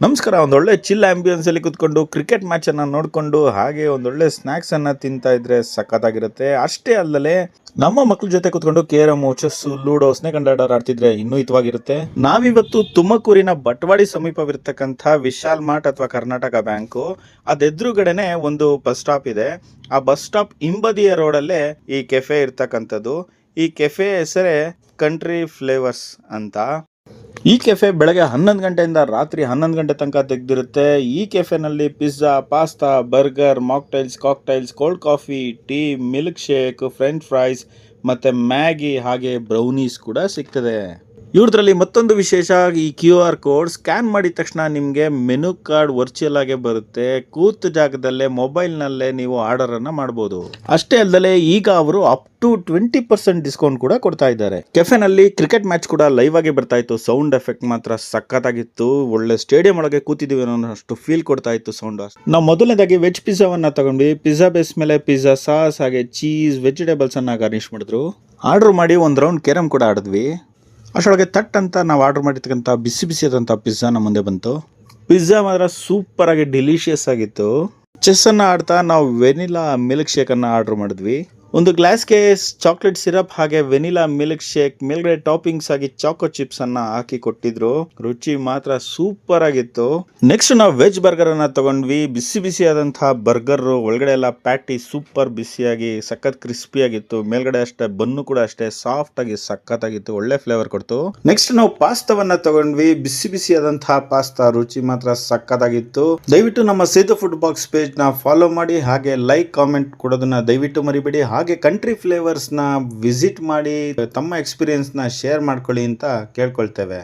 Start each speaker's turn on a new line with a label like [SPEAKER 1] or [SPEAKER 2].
[SPEAKER 1] ನಮಸ್ಕಾರ. ಒಂದೊಳ್ಳೆ chill ambience ಅಲ್ಲಿ ಕುತ್ಕೊಂಡು ಕ್ರಿಕೆಟ್ ಮ್ಯಾಚ್ ಅನ್ನ ನೋಡ್ಕೊಂಡು ಹಾಗೆ ಒಂದೊಳ್ಳೆ ಸ್ನಾಕ್ಸ್ ಅನ್ನ ತಿಂತಾ ಇದ್ರೆ ಸಖತ್ತಾಗಿರುತ್ತೆ. ಅಷ್ಟೇ ಅಲ್ಲದೆ ನಮ್ಮ ಮಕ್ಳ ಜೊತೆ ಕುತ್ಕೊಂಡು carrom, chess, ludo, snake and ladder ಆಡ್ತಿದ್ರೆ ಇನ್ನೂ ಹಿತವಾಗಿರುತ್ತೆ. ನಾವಿವತ್ತು ತುಮಕೂರಿನ ಬಟ್ವಾಡಿ ಸಮೀಪವಿರ್ತಕ್ಕಂಥ ವಿಶಾಲ್ ಮಾರ್ಟ್ ಅಥವಾ ಕರ್ನಾಟಕ ಬ್ಯಾಂಕು ಅದೆದುರುಗಡೆನೆ ಒಂದು ಬಸ್ ಸ್ಟಾಪ್ ಇದೆ. ಆ ಬಸ್ ಸ್ಟಾಪ್ ಹಿಂಬದಿಯ ರೋಡಲ್ಲೇ ಈ ಕೆಫೆ ಇರ್ತಕ್ಕಂಥದ್ದು. ಈ ಕೆಫೆ ಹೆಸರೇ ಕಂಟ್ರಿ ಫ್ಲೇವರ್ಸ್ ಅಂತ. ಈ ಕೆಫೆ ಬೆಳಗ್ಗೆ 11 ಗಂಟೆಯಿಂದ ರಾತ್ರಿ 11 ಗಂಟೆ ತನಕ ತೆಗೆದಿರುತ್ತೆ. ಈ ಕೆಫೆನಲ್ಲಿ pizza, pasta, burger, mocktails, cocktails, cold coffee, tea, milkshake, French fries ಮತ್ತೆ ಮ್ಯಾಗಿ ಹಾಗೆ ಬ್ರೌನೀಸ್ ಕೂಡ ಸಿಗ್ತದೆ. ಇವ್ರದ್ರಲ್ಲಿ ಮತ್ತೊಂದು ವಿಶೇಷ, ಈ QR ಕೋಡ್ ಸ್ಕ್ಯಾನ್ ಮಾಡಿದ ತಕ್ಷಣ ನಿಮಗೆ ಮೆನು ಕಾರ್ಡ್ ವರ್ಚುವಲ್ ಆಗಿ ಬರುತ್ತೆ. ಕೂತ ಜಾಗದಲ್ಲೇ ಮೊಬೈಲ್ನಲ್ಲೇ ನೀವು ಆರ್ಡರ್ ಅನ್ನ ಮಾಡಬಹುದು. ಅಷ್ಟೇ ಅಲ್ಲದೆ ಈಗ ಅವರು ಅಪ್ ಟು 20% ಡಿಸ್ಕೌಂಟ್ ಕೂಡ ಕೊಡ್ತಾ ಇದ್ದಾರೆ. ಕೆಫೆನಲ್ಲಿ ಕ್ರಿಕೆಟ್ ಮ್ಯಾಚ್ ಕೂಡ ಲೈವ್ ಆಗಿ ಬರ್ತಾ ಇತ್ತು. ಸೌಂಡ್ ಎಫೆಕ್ಟ್ ಮಾತ್ರ ಸಖತ್ತಾಗಿತ್ತು. ಒಳ್ಳೆ ಸ್ಟೇಡಿಯಂ ಒಳಗೆ ಕೂತಿದೀವಿ ಅನ್ನೋಷ್ಟು ಫೀಲ್ ಕೊಡ್ತಾ ಇತ್ತು ಸೌಂಡ್. ನಾವು ಮೊದಲನೇದಾಗಿ ವೆಜ್ ಪಿಜ್ಜಾವನ್ನ ತಗೊಂಡ್ವಿ. ಪಿಜ್ಜಾ ಬೇಸ್ ಮೇಲೆ ಪಿಜ್ಜಾ ಸಾಸ್ ಹಾಗೆ ಚೀಸ್, ವೆಜಿಟೇಬಲ್ಸ್ ಅನ್ನ ಗಾರ್ನಿಶ್ ಮಾಡಿದ್ರು. ಆರ್ಡರ್ ಮಾಡಿ ಒಂದು ರೌಂಡ್ ಕೇರಮ್ ಕೂಡ ಆಡಿದ್ವಿ. ಅಷ್ಟೊಳಗೆ ತಟ್ ಅಂತ ನಾವು ಆರ್ಡರ್ ಮಾಡಿರ್ತಕ್ಕಂಥ ಬಿಸಿ ಬಿಸಿಯಾದಂಥ ಪಿಜ್ಜಾ ನಮ್ಮ ಮುಂದೆ ಬಂತು. ಪಿಜ್ಜಾ ಮಾತ್ರ ಸೂಪರ್ ಆಗಿ ಡಿಲಿಷಿಯಸ್ ಆಗಿತ್ತು. ಚೆಸ್ ಅನ್ನ ಆಡ್ತಾ ನಾವು ವೆನಿಲಾ ಮಿಲ್ಕ್ ಶೇಕ್ ಅನ್ನ ಆರ್ಡರ್ ಮಾಡಿದ್ವಿ. ಒಂದು ಗ್ಲಾಸ್ಗೆ ಚಾಕ್ಲೇಟ್ ಸಿರಪ್ ಹಾಗೆ ವೆನಿಲಾ ಮಿಲ್ಕ್ ಶೇಕ್ ಮೇಲ್ಗಡೆ ಟಾಪಿಂಗ್ಸ್ ಆಗಿ ಚಾಕೋ ಚಿಪ್ಸ್ ಅನ್ನ ಹಾಕಿ ಕೊಟ್ಟಿದ್ರು. ರುಚಿ ಮಾತ್ರ ಸೂಪರ್ ಆಗಿತ್ತು. ನೆಕ್ಸ್ಟ್ ನಾವು ವೆಜ್ ಬರ್ಗರ್ ಅನ್ನ ತಗೊಂಡ್ವಿ. ಬಿಸಿ ಬಿಸಿಯಾದಂತಹ ಬರ್ಗರ್, ಒಳಗಡೆ ಎಲ್ಲ ಪ್ಯಾಟಿ ಸೂಪರ್ ಬಿಸಿಯಾಗಿ ಸಖತ್ ಕ್ರಿಸ್ಪಿ ಆಗಿತ್ತು. ಮೇಲ್ಗಡೆ ಅಷ್ಟೇ ಬನ್ನು ಕೂಡ ಅಷ್ಟೇ ಸಾಫ್ಟ್ ಆಗಿ ಸಖತ್ತಾಗಿತ್ತು. ಒಳ್ಳೆ ಫ್ಲೇವರ್ ಕೊಡ್ತು. ನೆಕ್ಸ್ಟ್ ನಾವು ಪಾಸ್ತಾವನ್ನ ತಗೊಂಡ್ವಿ. ಬಿಸಿ ಬಿಸಿಯಾದಂತಹ ಪಾಸ್ತಾ, ರುಚಿ ಮಾತ್ರ ಸಖತ್ತಾಗಿತ್ತು. ದಯವಿಟ್ಟು ನಮ್ಮ ಸೇತು ಫುಡ್ ಬಾಕ್ಸ್ ಪೇಜ್ ನ ಫಾಲೋ ಮಾಡಿ ಹಾಗೆ ಲೈಕ್ ಕಾಮೆಂಟ್ ಕೊಡೋದನ್ನ ದಯವಿಟ್ಟು ಮರಿಬೇಡಿ. ಹಾಗೆ ಕಂಟ್ರಿ ಫ್ಲೇವರ್ಸ್ ನ ವಿಸಿಟ್ ಮಾಡಿ ತಮ್ಮ ಎಕ್ಸ್ಪೀರಿಯನ್ಸ್ ನ ಶೇರ್ ಮಾಡ್ಕೊಳ್ಳಿ ಅಂತ ಕೇಳ್ಕೊಳ್ತೇವೆ.